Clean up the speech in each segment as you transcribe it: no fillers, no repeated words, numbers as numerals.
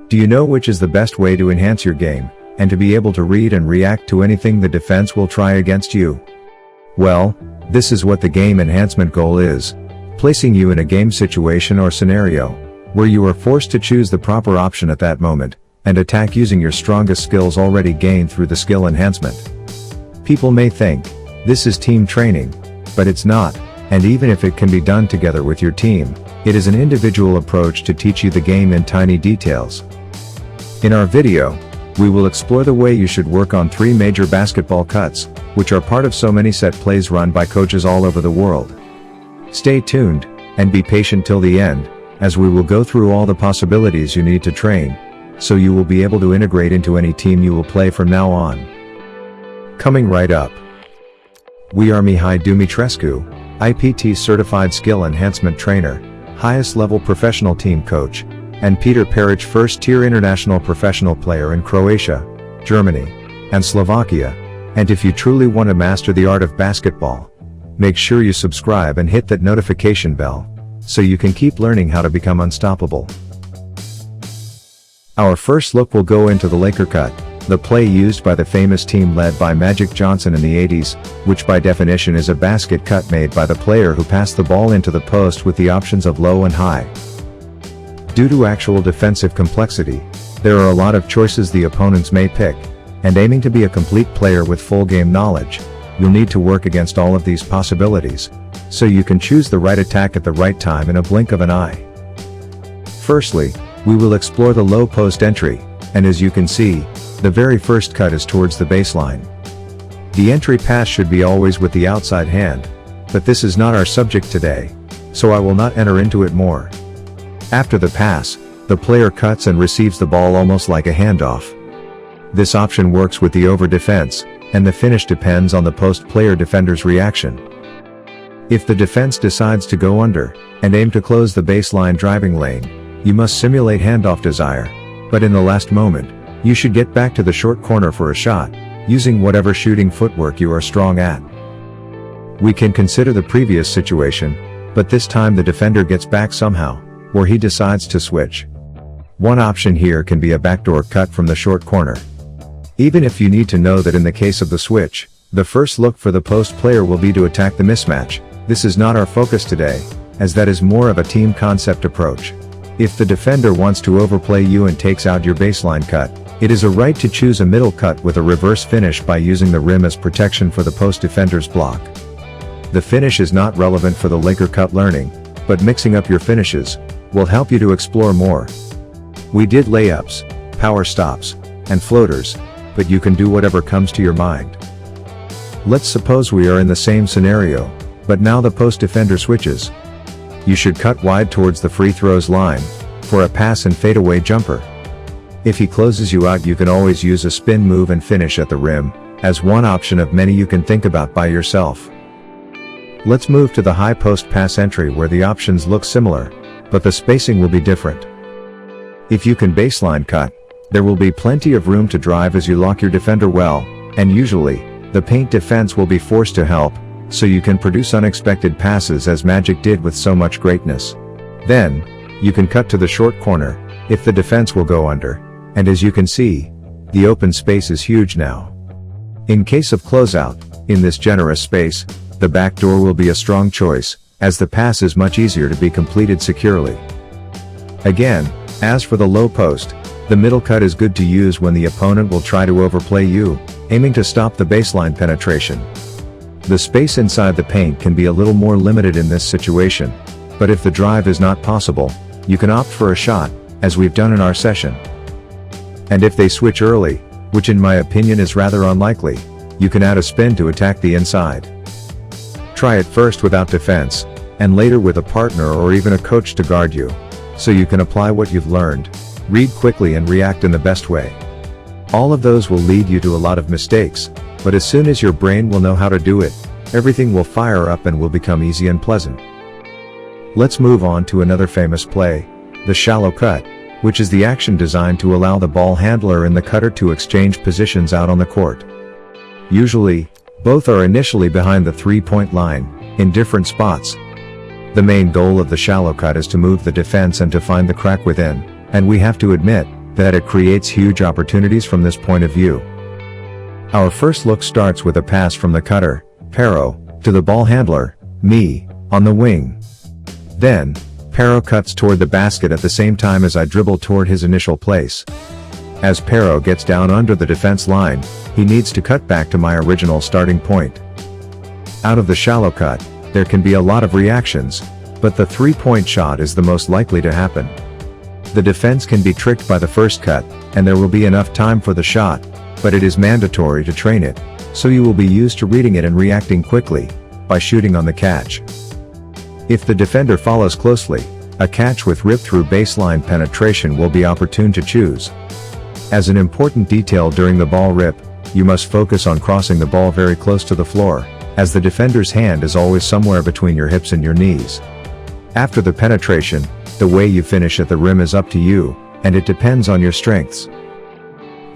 Do you know which is the best way to enhance your game, and to be able to read and react to anything the defense will try against you? Well, this is what the game enhancement goal is, placing you in a game situation or scenario, where you are forced to choose the proper option at that moment, and attack using your strongest skills already gained through the skill enhancement. People may think, this is team training, but it's not, and even if it can be done together with your team, it is an individual approach to teach you the game in tiny details. In our video, we will explore the way you should work on 3 major basketball cuts, which are part of so many set plays run by coaches all over the world. Stay tuned, and be patient till the end, as we will go through all the possibilities you need to train, so you will be able to integrate into any team you will play from now on. Coming right up, we are Mihai Dumitrescu, IPT Certified Skill Enhancement Trainer, highest level professional team coach, and Peter Peric, first-tier international professional player in Croatia, Germany, and Slovakia. And if you truly want to master the art of basketball, make sure you subscribe and hit that notification bell, so you can keep learning how to become unstoppable. Our first look will go into the Laker cut, the play used by the famous team led by Magic Johnson in the 80s, which by definition is a basket cut made by the player who passed the ball into the post with the options of low and high. Due to actual defensive complexity, there are a lot of choices the opponents may pick, and aiming to be a complete player with full game knowledge, you'll need to work against all of these possibilities, so you can choose the right attack at the right time in a blink of an eye. Firstly, we will explore the low post entry, and as you can see, the very first cut is towards the baseline. The entry pass should be always with the outside hand, but this is not our subject today, so I will not enter into it more. After the pass, the player cuts and receives the ball almost like a handoff. This option works with the over defense, and the finish depends on the post player defender's reaction. If the defense decides to go under, and aim to close the baseline driving lane, you must simulate handoff desire, but in the last moment, you should get back to the short corner for a shot, using whatever shooting footwork you are strong at. We can consider the previous situation, but this time the defender gets back somehow, or he decides to switch. One option here can be a backdoor cut from the short corner. Even if you need to know that in the case of the switch, the first look for the post player will be to attack the mismatch, this is not our focus today, as that is more of a team concept approach. If the defender wants to overplay you and takes out your baseline cut, it is a right to choose a middle cut with a reverse finish by using the rim as protection for the post defender's block. The finish is not relevant for the Laker cut learning, but mixing up your finishes will help you to explore more. We did layups, power stops, and floaters, but you can do whatever comes to your mind. Let's suppose we are in the same scenario, but now the post defender switches. You should cut wide towards the free throws line, for a pass and fadeaway jumper. If he closes you out, you can always use a spin move and finish at the rim, as one option of many you can think about by yourself. Let's move to the high post pass entry where the options look similar, but the spacing will be different. If you can baseline cut, there will be plenty of room to drive as you lock your defender well, and usually, the paint defense will be forced to help, so you can produce unexpected passes as Magic did with so much greatness. Then, you can cut to the short corner, if the defense will go under, and as you can see, the open space is huge now. In case of closeout, in this generous space, the back door will be a strong choice, as the pass is much easier to be completed securely. Again, as for the low post, the middle cut is good to use when the opponent will try to overplay you, aiming to stop the baseline penetration. The space inside the paint can be a little more limited in this situation, but if the drive is not possible, you can opt for a shot, as we've done in our session. And if they switch early, which in my opinion is rather unlikely, you can add a spin to attack the inside. Try it first without defense, and later with a partner or even a coach to guard you, so you can apply what you've learned, read quickly and react in the best way. All of those will lead you to a lot of mistakes, but as soon as your brain will know how to do it, everything will fire up and will become easy and pleasant. Let's move on to another famous play, the shallow cut, which is the action designed to allow the ball handler and the cutter to exchange positions out on the court. Usually, both are initially behind the three-point line, in different spots. The main goal of the shallow cut is to move the defense and to find the crack within, and we have to admit, that it creates huge opportunities from this point of view. Our first look starts with a pass from the cutter, Pero, to the ball handler, me, on the wing. Then, Pero cuts toward the basket at the same time as I dribble toward his initial place. As Pero gets down under the defense line, he needs to cut back to my original starting point. Out of the shallow cut, there can be a lot of reactions, but the three-point shot is the most likely to happen. The defense can be tricked by the first cut, and there will be enough time for the shot, but it is mandatory to train it, so you will be used to reading it and reacting quickly, by shooting on the catch. If the defender follows closely, a catch with rip-through baseline penetration will be opportune to choose. As an important detail during the ball rip, you must focus on crossing the ball very close to the floor, as the defender's hand is always somewhere between your hips and your knees. After the penetration, the way you finish at the rim is up to you, and it depends on your strengths.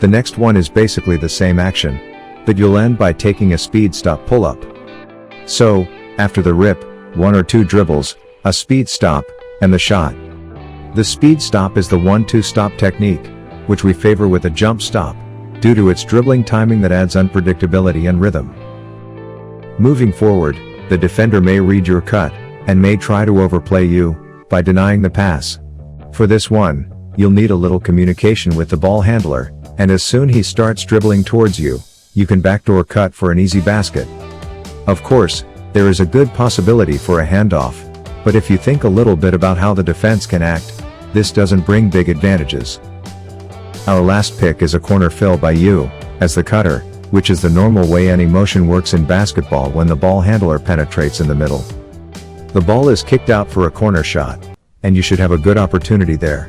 The next one is basically the same action, but you'll end by taking a speed stop pull-up. So, after the rip, 1 or 2 dribbles, a speed stop, and the shot. The speed stop is the 1-2 stop technique, which we favor with a jump stop, due to its dribbling timing that adds unpredictability and rhythm. Moving forward, the defender may read your cut, and may try to overplay you, by denying the pass. For this one, you'll need a little communication with the ball handler, and as soon he starts dribbling towards you, you can backdoor cut for an easy basket. Of course, there is a good possibility for a handoff, but if you think a little bit about how the defense can act, this doesn't bring big advantages. Our last pick is a corner fill by you, as the cutter, which is the normal way any motion works in basketball when the ball handler penetrates in the middle. The ball is kicked out for a corner shot, and you should have a good opportunity there.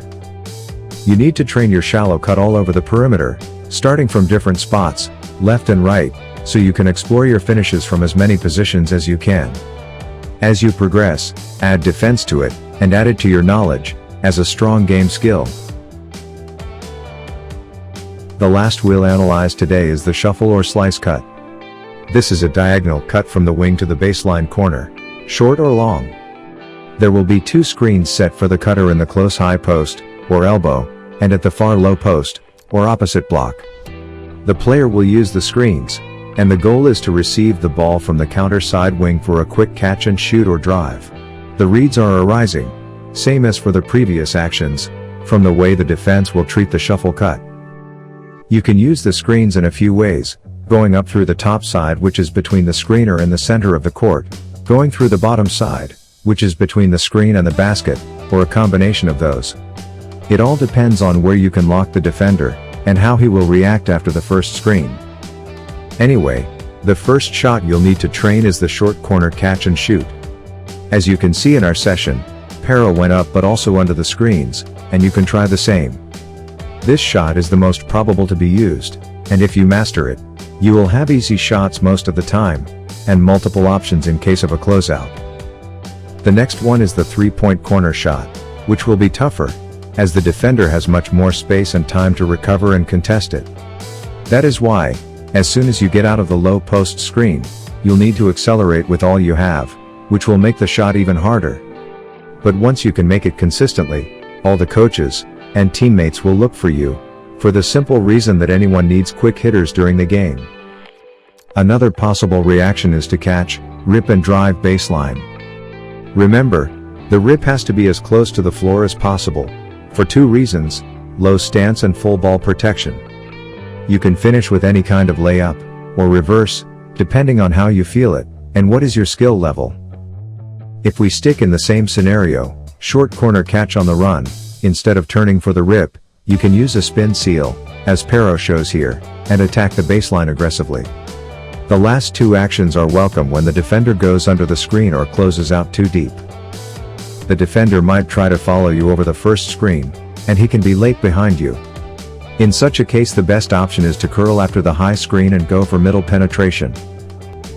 You need to train your shallow cut all over the perimeter, starting from different spots, left and right, so you can explore your finishes from as many positions as you can. As you progress, add defense to it, and add it to your knowledge, as a strong game skill. The last we'll analyze today is the shuffle or slice cut. This is a diagonal cut from the wing to the baseline corner, short or long. There will be 2 screens set for the cutter in the close high post, or elbow, and at the far low post, or opposite block. The player will use the screens, and the goal is to receive the ball from the counter side wing for a quick catch and shoot or drive. The reads are arising, same as for the previous actions, from the way the defense will treat the shuffle cut. You can use the screens in a few ways, going up through the top side which is between the screener and the center of the court, going through the bottom side, which is between the screen and the basket, or a combination of those. It all depends on where you can lock the defender, and how he will react after the first screen. Anyway, the first shot you'll need to train is the short corner catch and shoot. As you can see in our session, Pero went up but also under the screens, and you can try the same. This shot is the most probable to be used, and if you master it, you will have easy shots most of the time, and multiple options in case of a closeout. The next one is the three-point corner shot, which will be tougher, as the defender has much more space and time to recover and contest it. That is why, as soon as you get out of the low post screen, you'll need to accelerate with all you have, which will make the shot even harder. But once you can make it consistently, all the coaches and teammates will look for you, for the simple reason that anyone needs quick hitters during the game. Another possible reaction is to catch, rip and drive baseline. Remember, the rip has to be as close to the floor as possible, for 2 reasons, low stance and full ball protection. You can finish with any kind of layup, or reverse, depending on how you feel it, and what is your skill level. If we stick in the same scenario, short corner catch on the run, instead of turning for the rip, you can use a spin seal, as Pero shows here, and attack the baseline aggressively. The last 2 actions are welcome when the defender goes under the screen or closes out too deep. The defender might try to follow you over the first screen, and he can be late behind you. In such a case the best option is to curl after the high screen and go for middle penetration.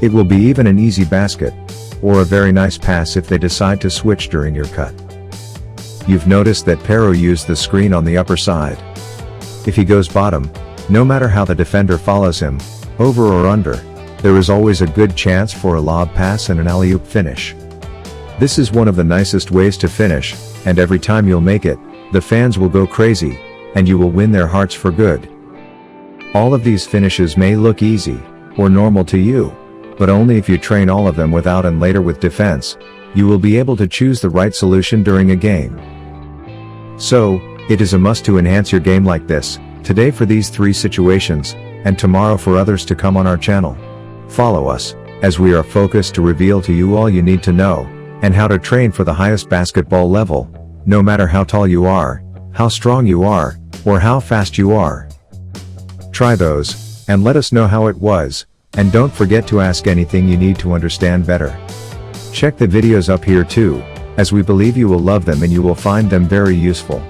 It will be even an easy basket, or a very nice pass if they decide to switch during your cut. You've noticed that Pero used the screen on the upper side. If he goes bottom, no matter how the defender follows him, over or under, there is always a good chance for a lob pass and an alley-oop finish. This is one of the nicest ways to finish, and every time you'll make it, the fans will go crazy, and you will win their hearts for good. All of these finishes may look easy, or normal to you, but only if you train all of them without and later with defense, you will be able to choose the right solution during a game. So, it is a must to enhance your game like this, today for these 3 situations, and tomorrow for others to come on our channel. Follow us, as we are focused to reveal to you all you need to know, and how to train for the highest basketball level, no matter how tall you are, how strong you are, or how fast you are. Try those, and let us know how it was, and don't forget to ask anything you need to understand better. Check the videos up here too, as we believe you will love them and you will find them very useful.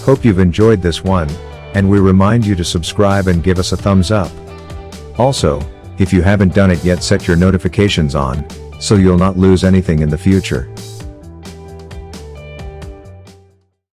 Hope you've enjoyed this one, and we remind you to subscribe and give us a thumbs up. Also, if you haven't done it yet, set your notifications on, so you'll not lose anything in the future.